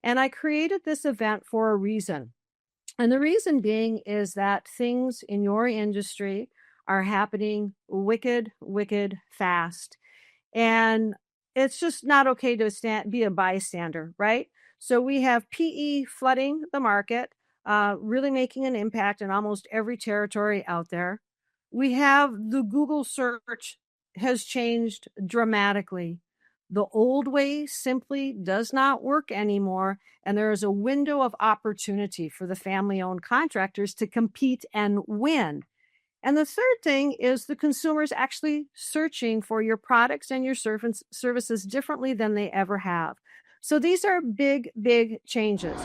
And I created this event for a reason. And the reason being is that things in your industry are happening wicked, wicked fast. And it's just not okay to be a bystander, right? So we have PE flooding the market, really making an impact in almost every territory out there. We have the Google search has changed dramatically. The old way simply does not work anymore. And there is a window of opportunity for the family owned contractors to compete and win. And the third thing is the consumers actually searching for your products and your services differently than they ever have. So these are big, big changes.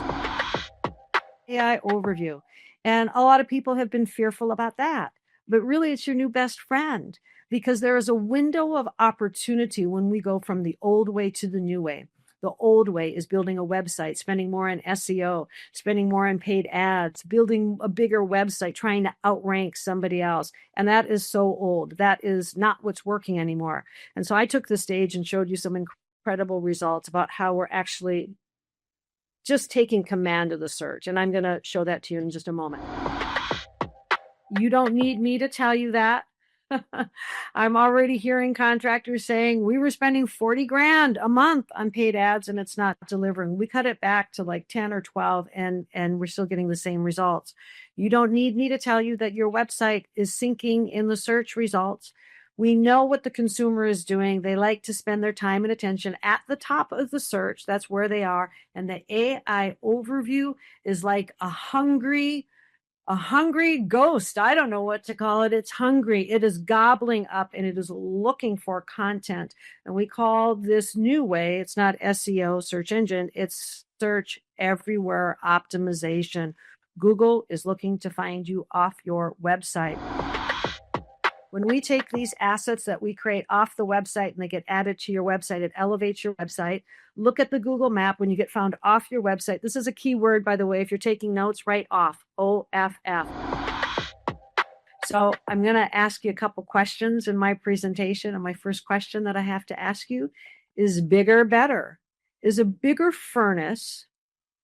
AI overview. And a lot of people have been fearful about that. But really, it's your new best friend because there is a window of opportunity when we go from the old way to the new way. The old way is building a website, spending more on SEO, spending more on paid ads, building a bigger website, trying to outrank somebody else. And that is so old. That is not what's working anymore. And so I took the stage and showed you some incredible results about how we're actually just taking command of the search. And I'm going to show that to you in just a moment. You don't need me to tell you that. I'm already hearing contractors saying we were spending 40 grand a month on paid ads and it's not delivering. We cut it back to like 10 or 12 and we're still getting the same results. You don't need me to tell you that your website is sinking in the search results. We know what the consumer is doing. They like to spend their time and attention at the top of the search. That's where they are. And the AI overview is like a hungry ghost. I don't know what to call it. It's hungry. It is gobbling up and it is looking for content. And we call this new way, it's not SEO, search engine, it's search everywhere optimization. Google is looking to find you off your website. When we take these assets that we create off the website and they get added to your website, it elevates your website. Look at the Google map when you get found off your website. This is a key word, by the way. If you're taking notes, write off, OFF. So I'm going to ask you a couple questions in my presentation. And my first question that I have to ask you is bigger better? Is a bigger furnace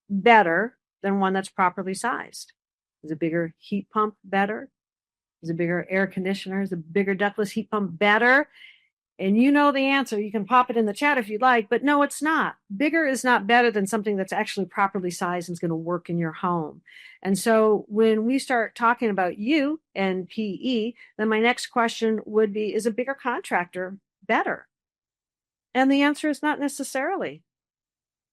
better than one that's properly sized? Is a bigger heat pump better? Is a bigger air conditioner? Is a bigger ductless heat pump better? And you know the answer. You can pop it in the chat if you'd like, but no, it's not. Bigger is not better than something that's actually properly sized and is going to work in your home. And so when we start talking about you and PE, then my next question would be, is a bigger contractor better? And the answer is not necessarily.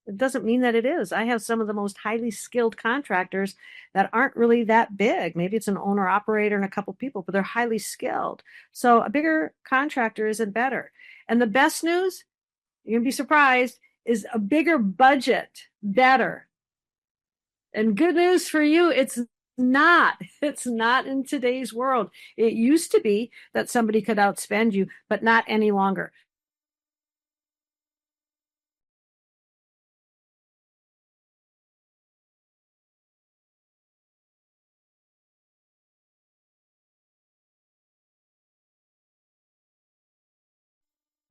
It doesn't mean that it is. I have some of the most highly skilled contractors that aren't really that big. Maybe it's an owner operator and a couple people, but they're highly skilled. So a bigger contractor isn't better. And the best news, you're going to be surprised, is a bigger budget better. And good news for you, it's not. It's not in today's world. It used to be that somebody could outspend you, but not any longer.